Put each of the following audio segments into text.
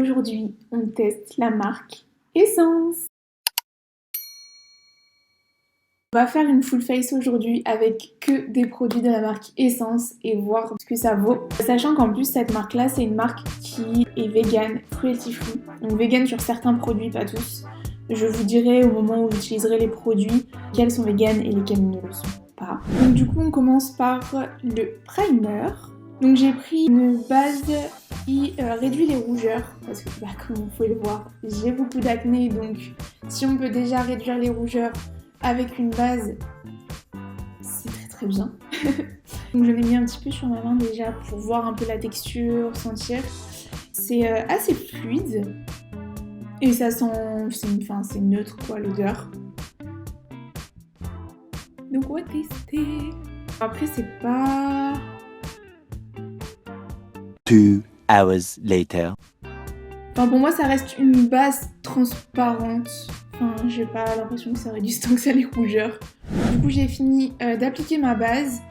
Aujourd'hui, on teste la marque Essence. On va faire une full face aujourd'hui avec que des produits de la marque Essence et voir ce que ça vaut. Sachant qu'en plus, cette marque-là, c'est une marque qui est vegan, cruelty free. Donc vegan sur certains produits, pas tous. Je vous dirai au moment où vous utiliserez les produits lesquels sont vegan et lesquels ne le sont pas. Donc du coup, on commence par le primer. Donc j'ai pris une base qui réduit les rougeurs parce que comme vous pouvez le voir, j'ai beaucoup d'acné, donc si on peut déjà réduire les rougeurs avec une base, c'est très très bien. Donc je l'ai mis un petit peu sur ma main déjà pour voir un peu la texture, sentir. C'est assez fluide et ça sent, c'est neutre quoi l'odeur. Donc on va tester. Après c'est pas... 2 hours later. Enfin, pour moi, ça reste une base transparente. Enfin, j'ai pas l'impression que ça réduise tant que ça les rougeurs. Du coup, j'ai fini d'appliquer ma base.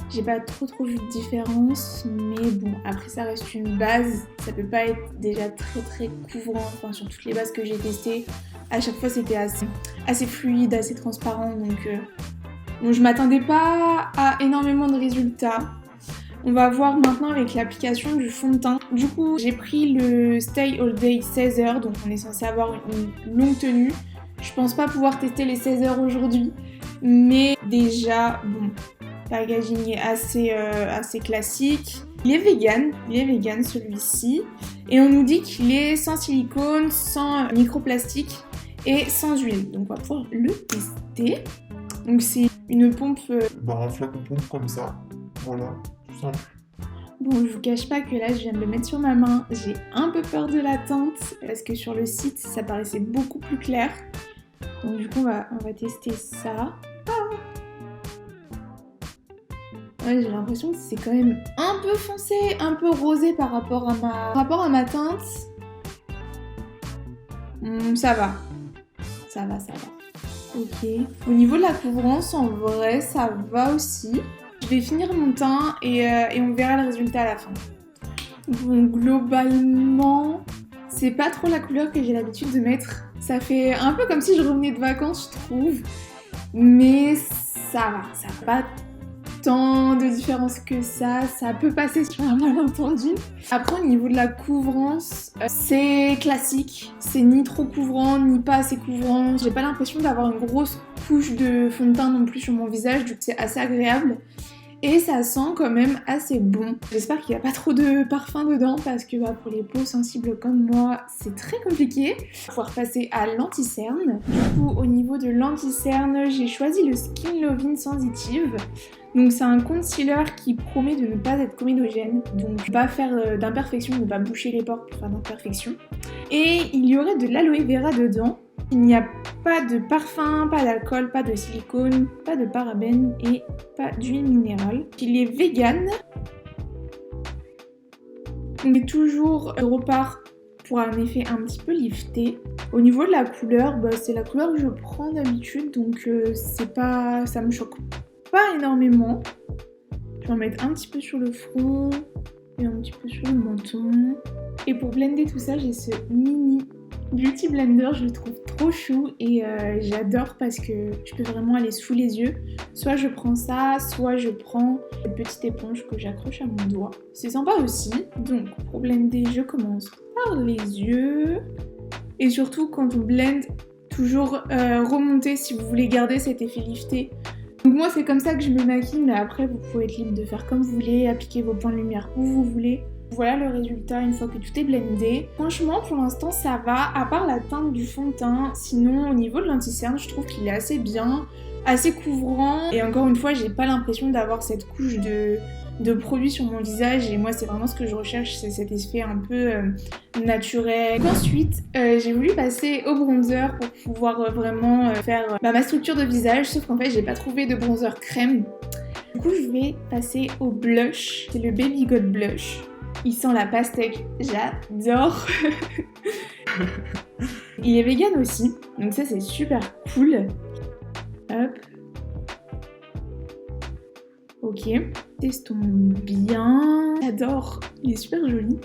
J'ai pas trop vu de différence, mais bon, après ça reste une base. Ça peut pas être déjà très couvrant. Enfin, sur toutes les bases que j'ai testées, à chaque fois c'était assez fluide, assez transparent. Donc je m'attendais pas à énormément de résultats. On va voir maintenant avec l'application du fond de teint. Du coup, j'ai pris le Stay All Day 16 heures, donc on est censé avoir une longue tenue. Je pense pas pouvoir tester les 16 heures aujourd'hui, mais déjà, bon, packaging est assez classique. Il est vegan celui-ci, et on nous dit qu'il est sans silicone, sans microplastique et sans huile. Donc on va pouvoir le tester. Donc c'est une pompe... un flacon pompe comme ça, voilà. Simple. Bon, je vous cache pas que là, je viens de le mettre sur ma main. J'ai un peu peur de la teinte parce que sur le site, ça paraissait beaucoup plus clair. Donc du coup, on va tester ça. Ouais, j'ai l'impression que c'est quand même un peu foncé, un peu rosé par rapport à ma teinte. Ça va. Ok. Au niveau de la couvrance, en vrai, ça va aussi. Je vais finir mon teint et on verra le résultat à la fin. Bon, globalement, c'est pas trop la couleur que j'ai l'habitude de mettre. Ça fait un peu comme si je revenais de vacances, je trouve. Mais ça va pas tant de différence que ça. Ça peut passer sur un malentendu. Après, au niveau de la couvrance, c'est classique. C'est ni trop couvrant, ni pas assez couvrant. J'ai pas l'impression d'avoir une grosse couche de fond de teint non plus sur mon visage, du coup c'est assez agréable. Et ça sent quand même assez bon. J'espère qu'il n'y a pas trop de parfum dedans parce que pour les peaux sensibles comme moi, c'est très compliqué. On va pouvoir passer à l'anti-cerne. Du coup, au niveau de l'anti-cerne, j'ai choisi le Skin Loving Sensitive. Donc c'est un concealer qui promet de ne pas être comédogène, donc ne pas faire d'imperfections, ne pas boucher les pores pour faire d'imperfections. Et il y aurait de l'aloe vera dedans. Il n'y a pas de parfum, pas d'alcool, pas de silicone, pas de parabènes et pas d'huile minérale. Il est vegan. On est toujours repart pour un effet un petit peu lifté. Au niveau de la couleur, c'est la couleur que je prends d'habitude, donc ça me choque pas énormément. Je vais en mettre un petit peu sur le front et un petit peu sur le menton. Et pour blender tout ça, j'ai ce mini Beauty Blender, je le trouve trop chou et j'adore parce que je peux vraiment aller sous les yeux. Soit je prends ça, soit je prends cette petite éponge que j'accroche à mon doigt. C'est sympa aussi. Donc pour blender, je commence par les yeux. Et surtout quand on blende, toujours remonter si vous voulez garder cet effet lifté. Donc moi c'est comme ça que je me maquille, mais après vous pouvez être libre de faire comme vous voulez, appliquer vos points de lumière où vous voulez. Voilà le résultat une fois que tout est blendé. Franchement pour l'instant ça va, à part la teinte du fond de teint. Sinon au niveau de l'anti-cerne je trouve qu'il est assez bien, assez couvrant. Et encore une fois j'ai pas l'impression d'avoir cette couche de produit sur mon visage. Et moi c'est vraiment ce que je recherche, c'est cet effet un peu naturel. Ensuite j'ai voulu passer au bronzer pour pouvoir vraiment faire ma structure de visage. Sauf qu'en fait j'ai pas trouvé de bronzer crème. Du coup je vais passer au blush. C'est le Baby God Blush. Il sent la pastèque, j'adore. Il est vegan aussi, donc ça c'est super cool. Hop. Ok, testons bien. J'adore, il est super joli.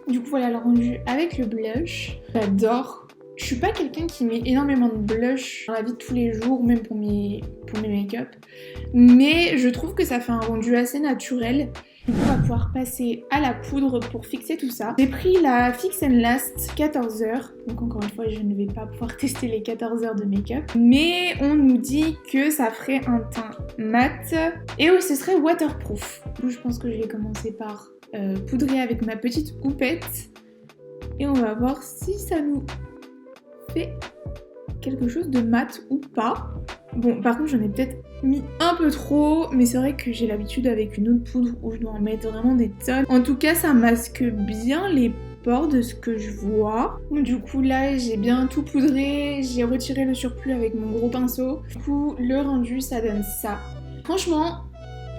Du coup voilà le rendu avec le blush. J'adore. Je suis pas quelqu'un qui met énormément de blush dans la vie de tous les jours, même pour mes make-up. Mais je trouve que ça fait un rendu assez naturel. Du coup, on va pouvoir passer à la poudre pour fixer tout ça. J'ai pris la Fix and Last 14 heures. Donc encore une fois, je ne vais pas pouvoir tester les 14 heures de make-up. Mais on nous dit que ça ferait un teint mat et ce serait waterproof. Du coup, je pense que je vais commencer par poudrer avec ma petite houppette. Et on va voir si ça nous fait quelque chose de mat ou pas. Bon, par contre, j'en ai peut-être mis un peu trop, mais c'est vrai que j'ai l'habitude avec une autre poudre où je dois en mettre vraiment des tonnes. En tout cas, ça masque bien les pores de ce que je vois. Du coup, là, j'ai bien tout poudré, j'ai retiré le surplus avec mon gros pinceau. Du coup, le rendu, ça donne ça. Franchement,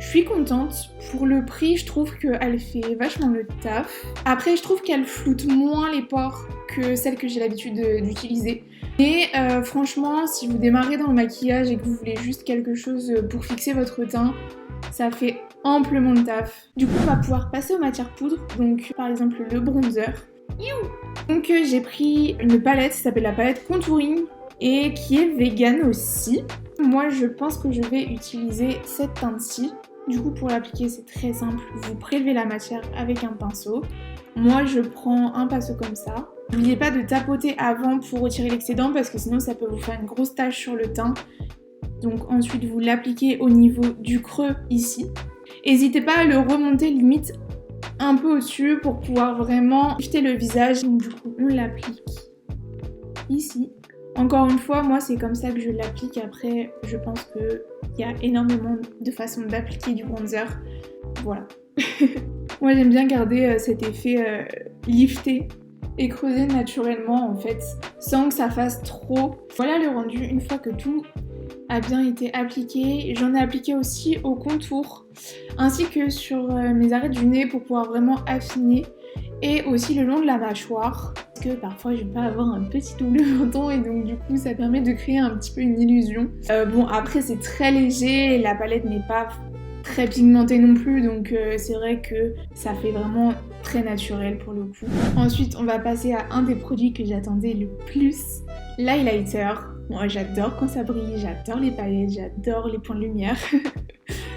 je suis contente. Pour le prix, je trouve qu'elle fait vachement le taf. Après, je trouve qu'elle floute moins les pores que celle que j'ai l'habitude d'utiliser. Mais franchement, si vous démarrez dans le maquillage et que vous voulez juste quelque chose pour fixer votre teint, ça fait amplement le taf. Du coup, on va pouvoir passer aux matières poudres. Donc, par exemple, le bronzer. Donc, j'ai pris une palette, ça s'appelle la palette Contouring et qui est vegan aussi. Moi, je pense que je vais utiliser cette teinte-ci. Du coup, pour l'appliquer, c'est très simple. Vous prélevez la matière avec un pinceau. Moi, je prends un pinceau comme ça. N'oubliez pas de tapoter avant pour retirer l'excédent parce que sinon, ça peut vous faire une grosse tache sur le teint. Donc ensuite, vous l'appliquez au niveau du creux ici. N'hésitez pas à le remonter limite un peu au-dessus pour pouvoir vraiment lifter le visage. Donc du coup, on l'applique ici. Encore une fois, moi c'est comme ça que je l'applique. Après, je pense qu'il y a énormément de façons d'appliquer du bronzer. Voilà. Moi j'aime bien garder cet effet lifté et creuser naturellement en fait, sans que ça fasse trop. Voilà le rendu une fois que tout a bien été appliqué. J'en ai appliqué aussi au contour, ainsi que sur mes arêtes du nez pour pouvoir vraiment affiner. Et aussi le long de la mâchoire, parce que parfois je peux avoir un petit double menton et donc du coup ça permet de créer un petit peu une illusion. Bon après c'est très léger, la palette n'est pas très pigmentée non plus, donc c'est vrai que ça fait vraiment très naturel pour le coup. Ensuite on va passer à un des produits que j'attendais le plus, l'highlighter. Moi j'adore quand ça brille, j'adore les paillettes, j'adore les points de lumière.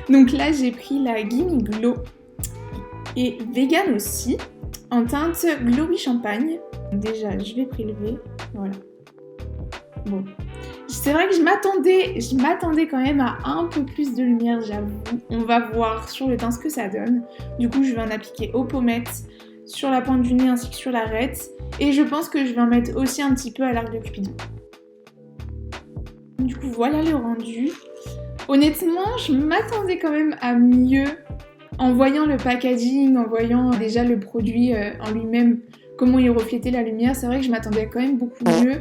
Donc là j'ai pris la Gimme Glow et vegan aussi, en teinte Glowy Champagne. Déjà, je vais prélever, voilà. Bon, c'est vrai que je m'attendais quand même à un peu plus de lumière, j'avoue. On va voir sur le teint ce que ça donne. Du coup, je vais en appliquer aux pommettes, sur la pointe du nez ainsi que sur l'arête. Et je pense que je vais en mettre aussi un petit peu à l'arc de Cupidon. Du coup, voilà le rendu. Honnêtement, je m'attendais quand même à mieux. En voyant le packaging, en voyant déjà le produit en lui-même, comment il reflétait la lumière, c'est vrai que je m'attendais quand même beaucoup mieux.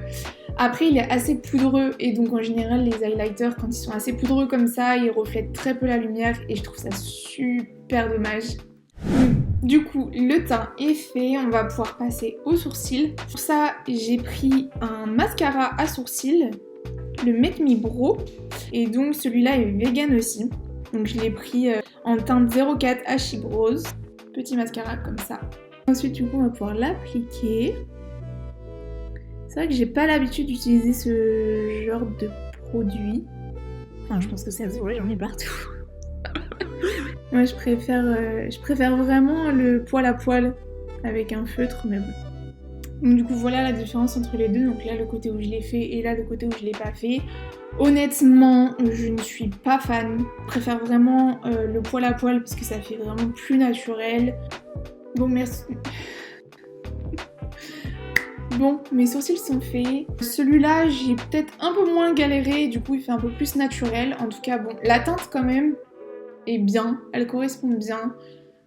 Après, il est assez poudreux et donc en général, les highlighters, quand ils sont assez poudreux comme ça, ils reflètent très peu la lumière et je trouve ça super dommage. Du coup, le teint est fait, on va pouvoir passer aux sourcils. Pour ça, j'ai pris un mascara à sourcils, le Make Me Brow, et donc celui-là est vegan aussi. Donc je l'ai pris en teinte 04 Ashy Brows, petit mascara comme ça. Ensuite du coup on va pouvoir l'appliquer. C'est vrai que j'ai pas l'habitude d'utiliser ce genre de produit. Enfin je pense que c'est vrai, j'en ai partout. Moi je préfère vraiment le poil à poil avec un feutre, mais bon. Donc du coup voilà la différence entre les deux, donc là le côté où je l'ai fait et là le côté où je l'ai pas fait. Honnêtement, je ne suis pas fan. Je préfère vraiment le poil à poil parce que ça fait vraiment plus naturel. Bon, merci. Bon, mes sourcils sont faits. Celui-là, j'ai peut-être un peu moins galéré, du coup il fait un peu plus naturel. En tout cas, bon, la teinte quand même est bien, elle correspond bien.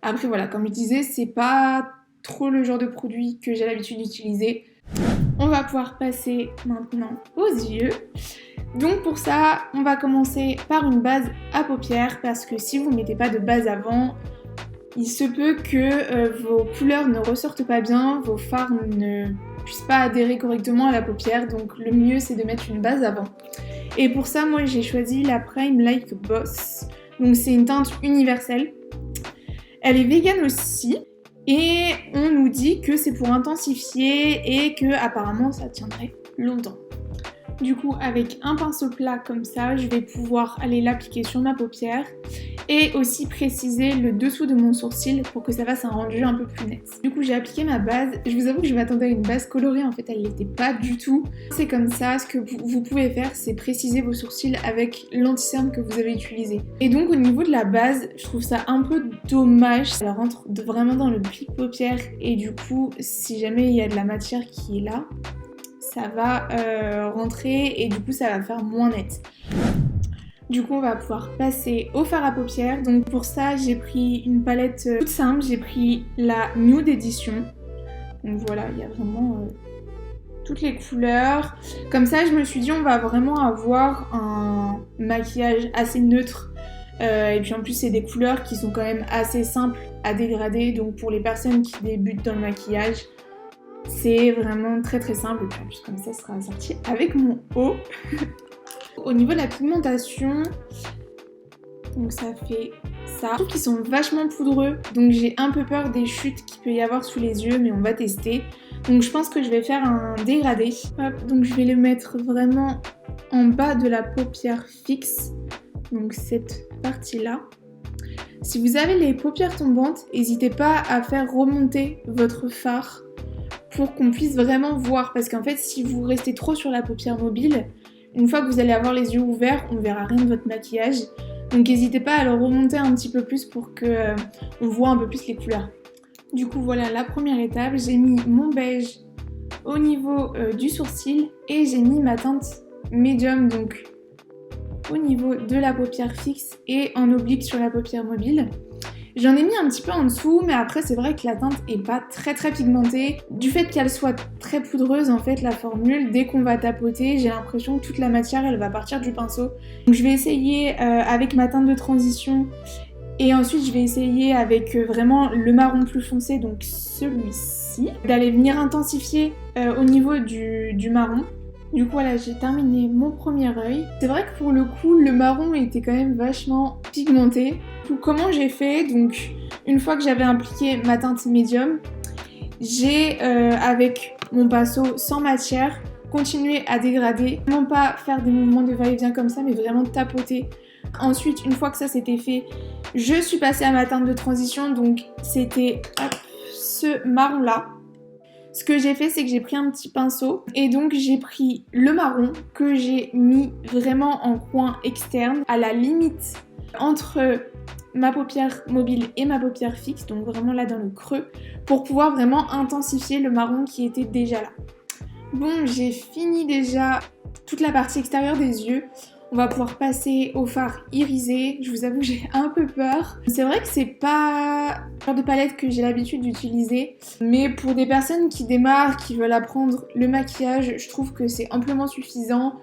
Après voilà, comme je disais, c'est pas trop le genre de produit que j'ai l'habitude d'utiliser. On va pouvoir passer maintenant aux yeux. Donc pour ça, on va commencer par une base à paupières parce que si vous ne mettez pas de base avant, il se peut que vos couleurs ne ressortent pas bien, vos fards ne puissent pas adhérer correctement à la paupière, donc le mieux c'est de mettre une base avant. Et pour ça, moi j'ai choisi la Prime Like Boss, donc c'est une teinte universelle. Elle est vegan aussi, Et on nous dit que c'est pour intensifier et que apparemment ça tiendrait longtemps. Du coup, avec un pinceau plat comme ça, je vais pouvoir aller l'appliquer sur ma paupière et aussi préciser le dessous de mon sourcil pour que ça fasse un rendu un peu plus net. Du coup, j'ai appliqué ma base. Je vous avoue que je m'attendais à une base colorée, en fait, elle l'était pas du tout. C'est comme ça, ce que vous pouvez faire, c'est préciser vos sourcils avec l'anti-cerne que vous avez utilisé. Et donc, au niveau de la base, je trouve ça un peu dommage. Ça rentre vraiment dans le pli paupière et du coup, si jamais il y a de la matière qui est là, ça va rentrer et du coup ça va faire moins net. Du coup on va pouvoir passer au fard à paupières. Donc pour ça j'ai pris une palette toute simple, j'ai pris la Nude Edition. Donc voilà, il y a vraiment toutes les couleurs. Comme ça je me suis dit on va vraiment avoir un maquillage assez neutre. Et puis en plus c'est des couleurs qui sont quand même assez simples à dégrader. Donc pour les personnes qui débutent dans le maquillage, c'est vraiment très très simple et puis en plus comme ça sera assorti avec mon haut. Au niveau de la pigmentation, donc ça fait ça. Je trouve qu'ils sont vachement poudreux, donc j'ai un peu peur des chutes qu'il peut y avoir sous les yeux, mais on va tester. Donc je pense que je vais faire un dégradé. Hop, donc je vais le mettre vraiment en bas de la paupière fixe, donc cette partie-là. Si vous avez les paupières tombantes, n'hésitez pas à faire remonter votre fard pour qu'on puisse vraiment voir, parce qu'en fait si vous restez trop sur la paupière mobile, une fois que vous allez avoir les yeux ouverts, on verra rien de votre maquillage. Donc n'hésitez pas à le remonter un petit peu plus pour que on voit un peu plus les couleurs. Du coup voilà la première étape, j'ai mis mon beige au niveau du sourcil et j'ai mis ma teinte médium donc au niveau de la paupière fixe et en oblique sur la paupière mobile. J'en ai mis un petit peu en dessous, mais après c'est vrai que la teinte est pas très pigmentée. Du fait qu'elle soit très poudreuse en fait la formule, dès qu'on va tapoter, j'ai l'impression que toute la matière elle va partir du pinceau. Donc je vais essayer avec ma teinte de transition et ensuite je vais essayer avec vraiment le marron plus foncé, donc celui-ci, d'aller venir intensifier au niveau du marron. Du coup voilà, j'ai terminé mon premier œil. C'est vrai que pour le coup, le marron était quand même vachement pigmenté. Du coup, comment j'ai fait? Donc une fois que j'avais appliqué ma teinte médium, j'ai avec mon pinceau sans matière continué à dégrader. Non pas faire des mouvements de va-et-vient comme ça, mais vraiment tapoter. Ensuite, une fois que ça c'était fait, je suis passée à ma teinte de transition. Donc c'était ce marron là. Ce que j'ai fait, c'est que j'ai pris un petit pinceau et donc j'ai pris le marron que j'ai mis vraiment en coin externe, à la limite entre ma paupière mobile et ma paupière fixe, donc vraiment là dans le creux, pour pouvoir vraiment intensifier le marron qui était déjà là. Bon, j'ai fini déjà toute la partie extérieure des yeux. On va pouvoir passer au fard irisé. Je vous avoue que j'ai un peu peur. C'est vrai que c'est pas le genre de palette que j'ai l'habitude d'utiliser, mais pour des personnes qui démarrent, qui veulent apprendre le maquillage, je trouve que c'est amplement suffisant.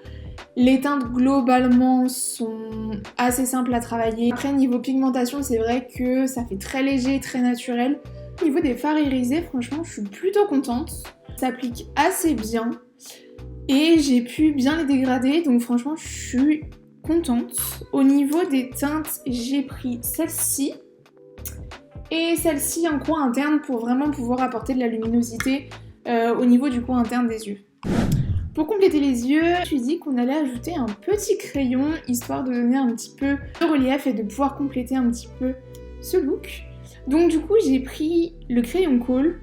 Les teintes globalement sont assez simples à travailler. Après niveau pigmentation, c'est vrai que ça fait très léger, très naturel. Au niveau des fards irisés, franchement, je suis plutôt contente. Ça s'applique assez bien. Et j'ai pu bien les dégrader, donc franchement je suis contente. Au niveau des teintes, j'ai pris celle-ci et celle-ci en coin interne pour vraiment pouvoir apporter de la luminosité au niveau du coin interne des yeux. Pour compléter les yeux, je me suis dit qu'on allait ajouter un petit crayon histoire de donner un petit peu de relief et de pouvoir compléter un petit peu ce look. Donc du coup j'ai pris le crayon Kohl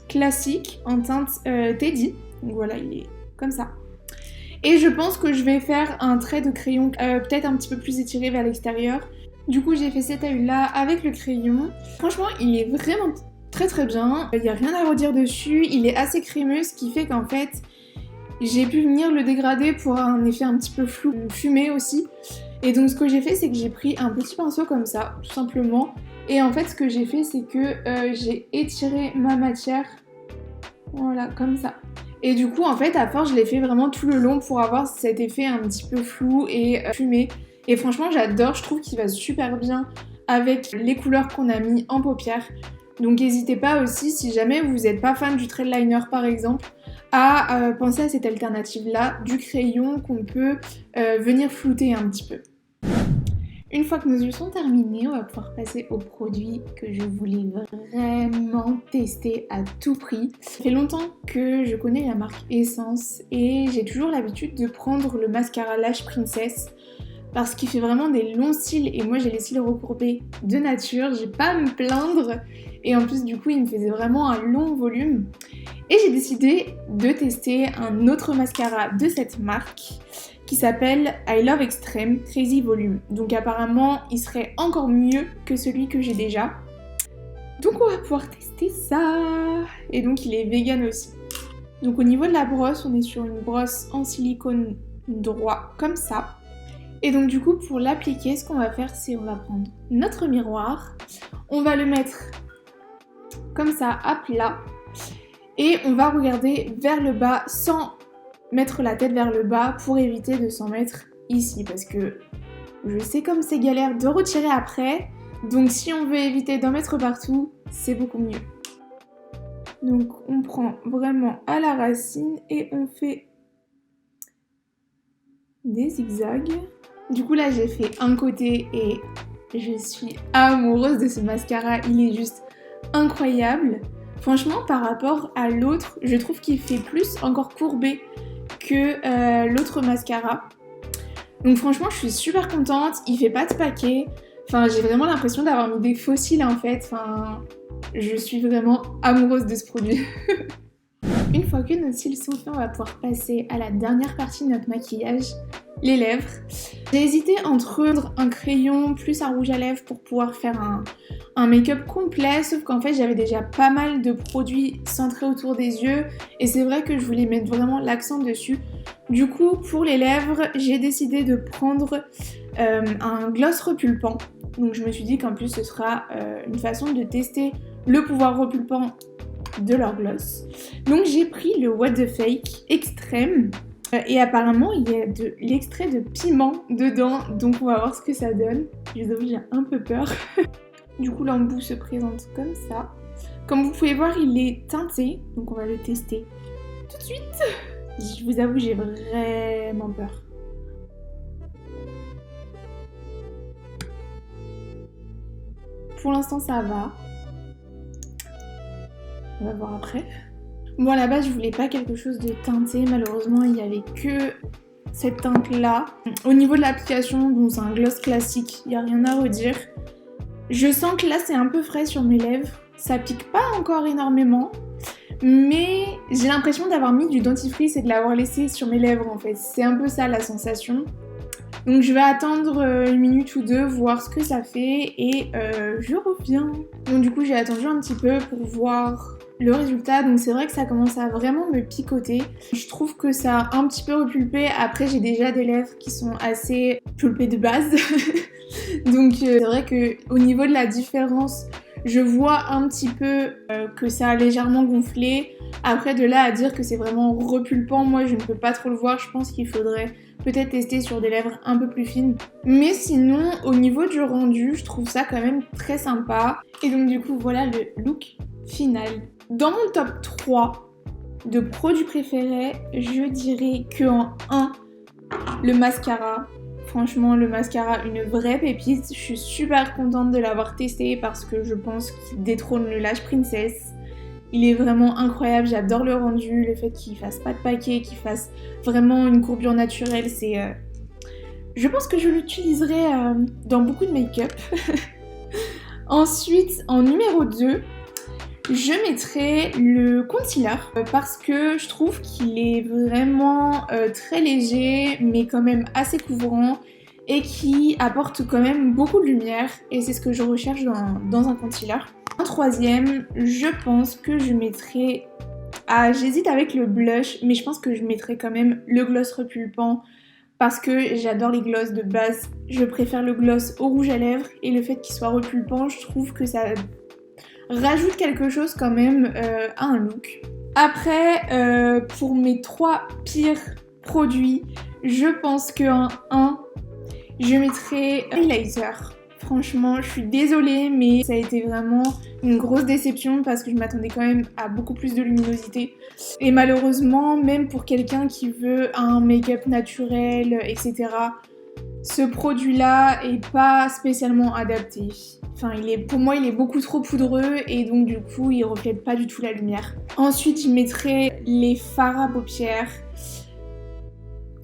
classique en teinte Teddy. Donc voilà, il est comme ça. Et je pense que je vais faire un trait de crayon peut-être un petit peu plus étiré vers l'extérieur. Du coup j'ai fait cet œil là avec le crayon. Franchement il est vraiment très bien. Il n'y a rien à redire dessus. Il est assez crémeux, ce qui fait qu'en fait j'ai pu venir le dégrader pour un effet un petit peu flou, fumé aussi. Et donc ce que j'ai fait c'est que j'ai pris un petit pinceau comme ça tout simplement. Et en fait ce que j'ai fait c'est que j'ai étiré ma matière. Voilà comme ça. Et du coup en fait à force je l'ai fait vraiment tout le long pour avoir cet effet un petit peu flou et fumé. Et franchement j'adore, je trouve qu'il va super bien avec les couleurs qu'on a mis en paupières. Donc n'hésitez pas aussi, si jamais vous n'êtes pas fan du trail liner par exemple, à penser à cette alternative là du crayon qu'on peut venir flouter un petit peu. Une fois que nos yeux sont terminés, on va pouvoir passer au produit que je voulais vraiment tester à tout prix. Ça fait longtemps que je connais la marque Essence et j'ai toujours l'habitude de prendre le mascara Lash Princess parce qu'il fait vraiment des longs cils et moi j'ai les cils recourbés de nature, j'ai pas à me plaindre et en plus du coup il me faisait vraiment un long volume. Et j'ai décidé de tester un autre mascara de cette marque qui s'appelle I Love Extreme Crazy Volume. Donc apparemment, il serait encore mieux que celui que j'ai déjà. Donc on va pouvoir tester ça. Et donc il est vegan aussi. Donc au niveau de la brosse, on est sur une brosse en silicone droit comme ça. Et donc du coup pour l'appliquer, ce qu'on va faire, c'est on va prendre notre miroir, on va le mettre comme ça à plat et on va regarder vers le bas sans mettre la tête vers le bas pour éviter de s'en mettre ici parce que je sais comme c'est galère de retirer après, donc si on veut éviter d'en mettre partout, c'est beaucoup mieux. Donc on prend vraiment à la racine et on fait des zigzags. Du coup là j'ai fait un côté et je suis amoureuse de ce mascara, il est juste incroyable. Franchement par rapport à l'autre, je trouve qu'il fait plus encore courbé que l'autre mascara. Donc franchement je suis super contente, il fait pas de paquet. Enfin j'ai vraiment l'impression d'avoir mis des fossiles en fait. Enfin je suis vraiment amoureuse de ce produit. Une fois que nos cils sont faits, on va pouvoir passer à la dernière partie de notre maquillage, les lèvres. J'ai hésité entre un crayon plus un rouge à lèvres pour pouvoir faire un make-up complet, sauf qu'en fait j'avais déjà pas mal de produits centrés autour des yeux et c'est vrai que je voulais mettre vraiment l'accent dessus. Du coup pour les lèvres j'ai décidé de prendre un gloss repulpant. Donc je me suis dit qu'en plus ce sera une façon de tester le pouvoir repulpant de leur gloss. Donc j'ai pris le What the Fake Extrême et apparemment il y a de l'extrait de piment dedans, donc on va voir ce que ça donne. Je vous avoue j'ai un peu peur. Du coup l'embout se présente comme ça. Comme vous pouvez voir il est teinté, donc on va le tester tout de suite. Je vous avoue j'ai vraiment peur. Pour l'instant ça va. On va voir après. Bon à la base je voulais pas quelque chose de teinté, malheureusement il n'y avait que cette teinte là. Au niveau de l'application, bon c'est un gloss classique, il n'y a rien à redire. Je sens que là c'est un peu frais sur mes lèvres, ça pique pas encore énormément, mais j'ai l'impression d'avoir mis du dentifrice et de l'avoir laissé sur mes lèvres en fait, c'est un peu ça la sensation. Donc je vais attendre une minute ou deux, voir ce que ça fait et je reviens. Donc du coup j'ai attendu un petit peu pour voir le résultat, donc c'est vrai que ça commence à vraiment me picoter. Je trouve que ça a un petit peu repulpé, après j'ai déjà des lèvres qui sont assez pulpées de base. Donc c'est vrai que au niveau de la différence, je vois un petit peu que ça a légèrement gonflé. Après de là à dire que c'est vraiment repulpant, moi je ne peux pas trop le voir, je pense qu'il faudrait peut-être tester sur des lèvres un peu plus fines. Mais sinon, au niveau du rendu, je trouve ça quand même très sympa. Et donc du coup, voilà le look final. Dans mon top 3 de produits préférés, je dirais qu'en 1, le mascara. Franchement, le mascara, une vraie pépite. Je suis super contente de l'avoir testé parce que je pense qu'il détrône le Lash Princess. Il est vraiment incroyable, j'adore le rendu, le fait qu'il fasse pas de paquet, qu'il fasse vraiment une courbure naturelle, c'est... Je pense que je l'utiliserai dans beaucoup de make-up. Ensuite, en numéro 2, je mettrai le concealer parce que je trouve qu'il est vraiment très léger mais quand même assez couvrant et qui apporte quand même beaucoup de lumière et c'est ce que je recherche dans un concealer. En troisième, je pense que je mettrai... Ah, j'hésite avec le blush, mais je pense que je mettrai quand même le gloss repulpant parce que j'adore les gloss de base. Je préfère le gloss au rouge à lèvres et le fait qu'il soit repulpant, je trouve que ça rajoute quelque chose quand même à un look. Après, pour mes 3 pires produits, je pense qu'en 1, je mettrai highlighter. Franchement, je suis désolée, mais ça a été vraiment une grosse déception parce que je m'attendais quand même à beaucoup plus de luminosité. Et malheureusement, même pour quelqu'un qui veut un make-up naturel, etc., ce produit-là est pas spécialement adapté. Enfin, pour moi, il est beaucoup trop poudreux et donc du coup, il reflète pas du tout la lumière. Ensuite, je mettrai les fards à paupières.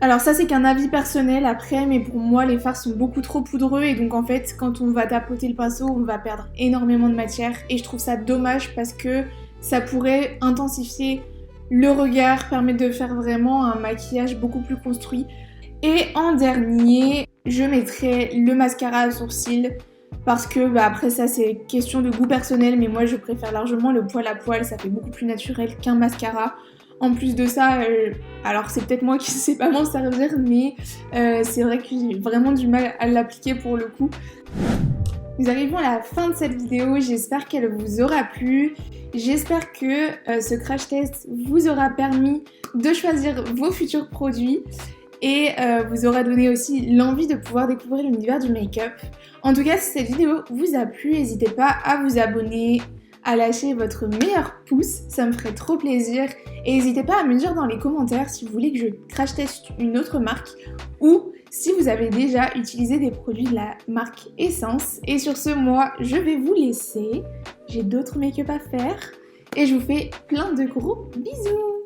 Alors ça, c'est qu'un avis personnel après, mais pour moi, les fards sont beaucoup trop poudreux et donc en fait, quand on va tapoter le pinceau, on va perdre énormément de matière et je trouve ça dommage parce que ça pourrait intensifier le regard, permettre de faire vraiment un maquillage beaucoup plus construit. Et en dernier, je mettrai le mascara à sourcils parce que après ça c'est question de goût personnel, mais moi je préfère largement le poil à poil, ça fait beaucoup plus naturel qu'un mascara. En plus de ça, alors c'est peut-être moi qui sais pas m'en servir, mais c'est vrai que j'ai vraiment du mal à l'appliquer pour le coup. Nous arrivons à la fin de cette vidéo, j'espère qu'elle vous aura plu. J'espère que ce crash test vous aura permis de choisir vos futurs produits et vous aura donné aussi l'envie de pouvoir découvrir l'univers du make-up. En tout cas, si cette vidéo vous a plu, n'hésitez pas à vous abonner, à lâcher votre meilleur pouce, ça me ferait trop plaisir. Et n'hésitez pas à me dire dans les commentaires si vous voulez que je crash teste une autre marque ou si vous avez déjà utilisé des produits de la marque Essence. Et sur ce, moi, je vais vous laisser. J'ai d'autres make-up à faire et je vous fais plein de gros bisous.